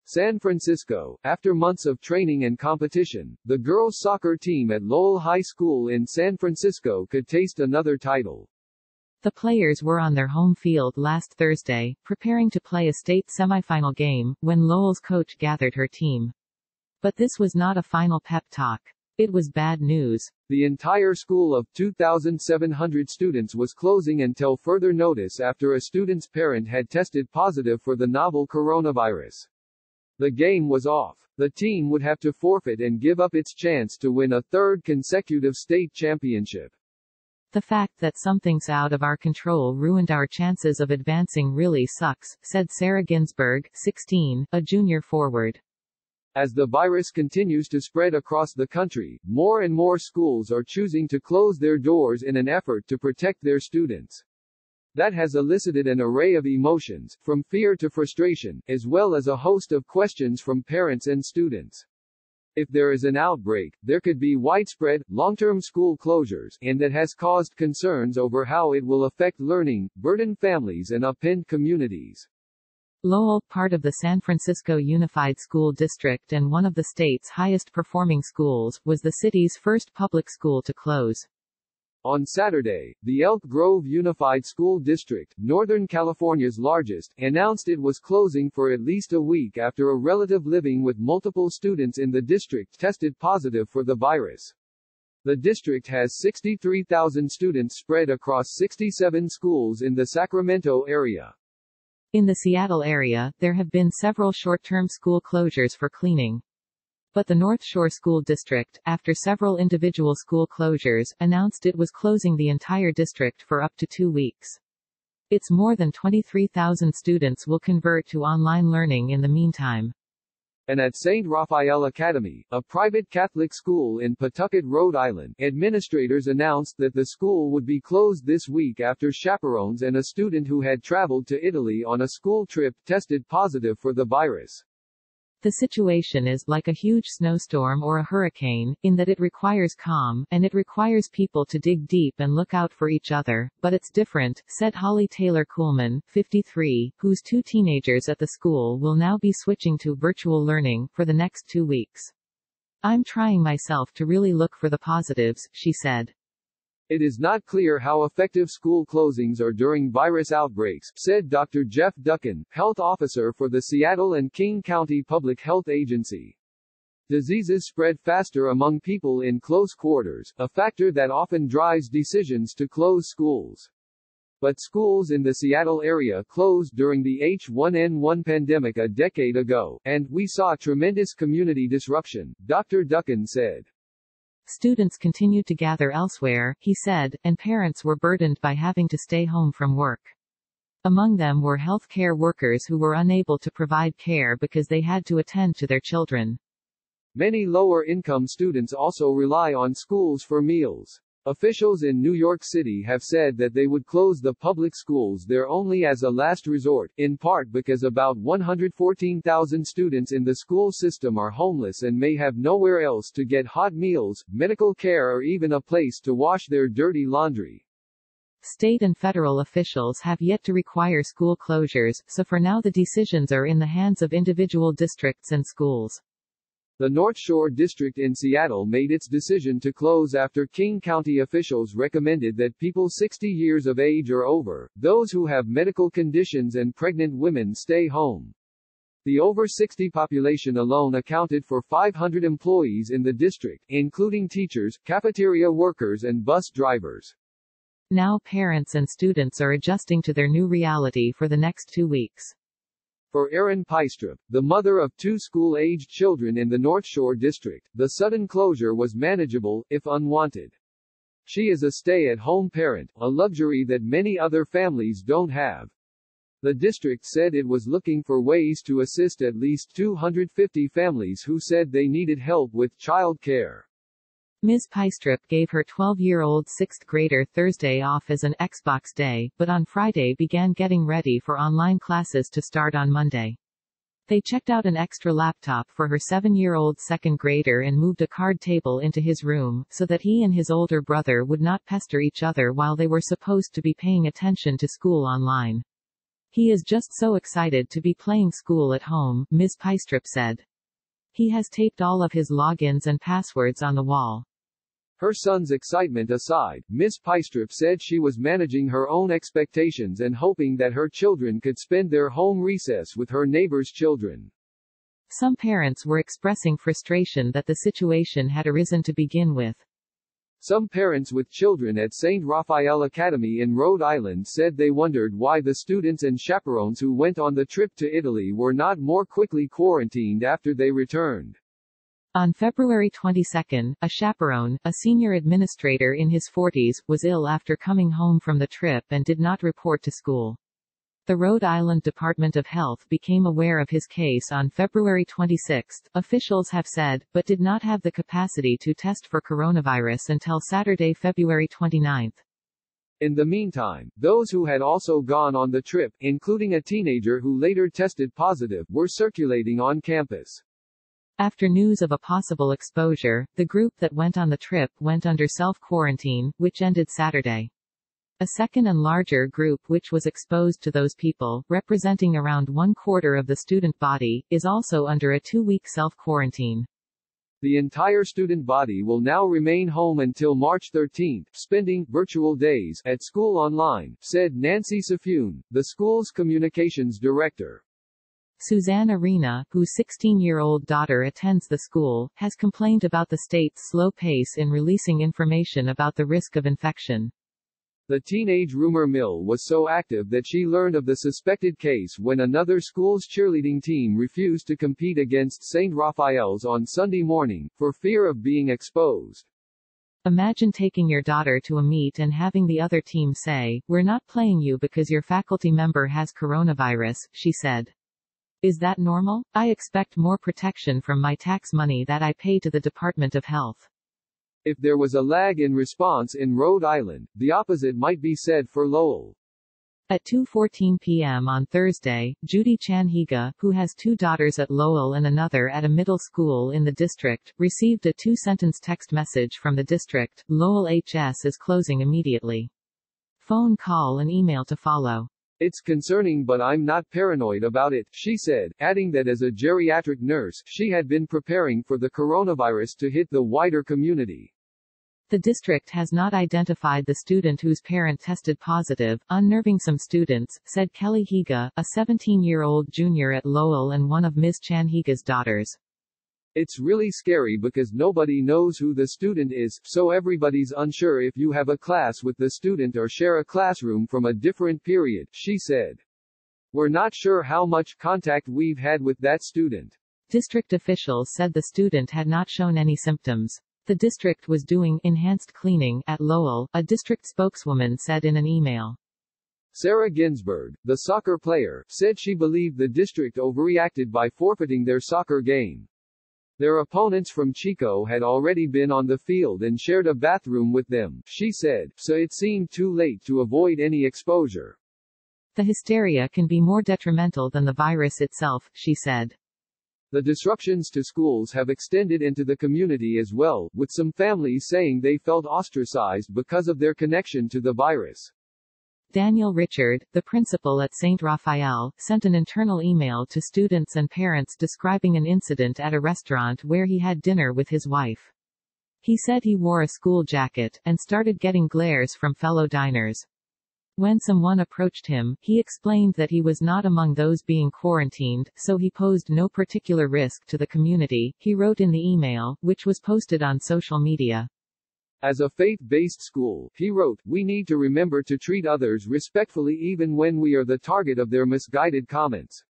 San Francisco. After months of training and competition, the girls' soccer team at Lowell High School in San Francisco could taste another title. The players were on their home field last Thursday, preparing to play a state semifinal game, when Lowell's coach gathered her team. But this was not a final pep talk. It was bad news. The entire school of 2,700 students was closing until further notice after a student's parent had tested positive for the novel coronavirus. The game was off. The team would have to forfeit and give up its chance to win a third consecutive state championship. The fact that something's out of our control ruined our chances of advancing really sucks, said Sarah Ginsberg, 16, a junior forward. As the virus continues to spread across the country, more and more schools are choosing to close their doors in an effort to protect their students. That has elicited an array of emotions, from fear to frustration, as well as a host of questions from parents and students. If there is an outbreak, there could be widespread, long-term school closures, and that has caused concerns over how it will affect learning, burden families and upend communities. Lowell, part of the San Francisco Unified School District and one of the state's highest-performing schools, was the city's first public school to close. On Saturday, the Elk Grove Unified School District, Northern California's largest, announced it was closing for at least a week after a relative living with multiple students in the district tested positive for the virus. The district has 63,000 students spread across 67 schools in the Sacramento area. In the Seattle area, there have been several short-term school closures for cleaning. But the North Shore School District, after several individual school closures, announced it was closing the entire district for up to 2 weeks. Its more than 23,000 students will convert to online learning in the meantime. And at St. Raphael Academy, a private Catholic school in Pawtucket, Rhode Island, administrators announced that the school would be closed this week after chaperones and a student who had traveled to Italy on a school trip tested positive for the virus. The situation is like a huge snowstorm or a hurricane, in that it requires calm, and it requires people to dig deep and look out for each other, but it's different, said Holly Taylor Kuhlman, 53, whose 2 teenagers at the school will now be switching to virtual learning for the next 2 weeks. I'm trying myself to really look for the positives, she said. It is not clear how effective school closings are during virus outbreaks, said Dr. Jeff Duckin, health officer for the Seattle and King County Public Health Agency. Diseases spread faster among people in close quarters, a factor that often drives decisions to close schools. But schools in the Seattle area closed during the H1N1 pandemic a decade ago, and we saw tremendous community disruption, Dr. Duckin said. Students continued to gather elsewhere, he said, and parents were burdened by having to stay home from work. Among them were healthcare workers who were unable to provide care because they had to attend to their children. Many lower-income students also rely on schools for meals. Officials in New York City have said that they would close the public schools there only as a last resort, in part because about 114,000 students in the school system are homeless and may have nowhere else to get hot meals, medical care or even a place to wash their dirty laundry. State and federal officials have yet to require school closures, so for now the decisions are in the hands of individual districts and schools. The North Shore District in Seattle made its decision to close after King County officials recommended that people 60 years of age or over, those who have medical conditions and pregnant women stay home. The over 60 population alone accounted for 500 employees in the district, including teachers, cafeteria workers and bus drivers. Now parents and students are adjusting to their new reality for the next 2 weeks. For Erin Pystrup, the mother of 2 school-aged children in the North Shore District, the sudden closure was manageable, if unwanted. She is a stay-at-home parent, a luxury that many other families don't have. The district said it was looking for ways to assist at least 250 families who said they needed help with child care. Ms. Pystrup gave her 12-year-old 6th grader Thursday off as an Xbox day, but on Friday began getting ready for online classes to start on Monday. They checked out an extra laptop for her 7-year-old 2nd grader and moved a card table into his room, so that he and his older brother would not pester each other while they were supposed to be paying attention to school online. He is just so excited to be playing school at home, Ms. Pystrop said. He has taped all of his logins and passwords on the wall. Her son's excitement aside, Ms. Pystrop said she was managing her own expectations and hoping that her children could spend their home recess with her neighbors' children. Some parents were expressing frustration that the situation had arisen to begin with. Some parents with children at St. Raphael Academy in Rhode Island said they wondered why the students and chaperones who went on the trip to Italy were not more quickly quarantined after they returned. On February 22, a chaperone, a senior administrator in his 40s, was ill after coming home from the trip and did not report to school. The Rhode Island Department of Health became aware of his case on February 26, officials have said, but did not have the capacity to test for coronavirus until Saturday, February 29. In the meantime, those who had also gone on the trip, including a teenager who later tested positive, were circulating on campus. After news of a possible exposure, the group that went on the trip went under self-quarantine, which ended Saturday. A second and larger group which was exposed to those people, representing around 1/4 of the student body, is also under a 2-week self-quarantine. The entire student body will now remain home until March 13, spending virtual days at school online, said Nancy Safune, the school's communications director. Suzanne Arena, whose 16-year-old daughter attends the school, has complained about the state's slow pace in releasing information about the risk of infection. The teenage rumor mill was so active that she learned of the suspected case when another school's cheerleading team refused to compete against St. Raphael's on Sunday morning, for fear of being exposed. Imagine taking your daughter to a meet and having the other team say, "We're not playing you because your faculty member has coronavirus," she said. Is that normal? I expect more protection from my tax money that I pay to the Department of Health. If there was a lag in response in Rhode Island, the opposite might be said for Lowell. At 2:14 p.m. on Thursday, Judy Chanhiga, who has 2 daughters at Lowell and another at a middle school in the district, received a 2-sentence text message from the district: Lowell HS is closing immediately. Phone call and email to follow. It's concerning, but I'm not paranoid about it, she said, adding that as a geriatric nurse, she had been preparing for the coronavirus to hit the wider community. The district has not identified the student whose parent tested positive, unnerving some students, said Kelly Higa, a 17-year-old junior at Lowell and one of Ms. Chanhiga's daughters. It's really scary because nobody knows who the student is, so everybody's unsure if you have a class with the student or share a classroom from a different period, she said. We're not sure how much contact we've had with that student. District officials said the student had not shown any symptoms. The district was doing enhanced cleaning at Lowell, a district spokeswoman said in an email. Sarah Ginsburg, the soccer player, said she believed the district overreacted by forfeiting their soccer game. Their opponents from Chico had already been on the field and shared a bathroom with them, she said, so it seemed too late to avoid any exposure. The hysteria can be more detrimental than the virus itself, she said. The disruptions to schools have extended into the community as well, with some families saying they felt ostracized because of their connection to the virus. Daniel Richard, the principal at St. Raphael, sent an internal email to students and parents describing an incident at a restaurant where he had dinner with his wife. He said he wore a school jacket, and started getting glares from fellow diners. When someone approached him, he explained that he was not among those being quarantined, so he posed no particular risk to the community, he wrote in the email, which was posted on social media. As a faith-based school, he wrote, we need to remember to treat others respectfully even when we are the target of their misguided comments.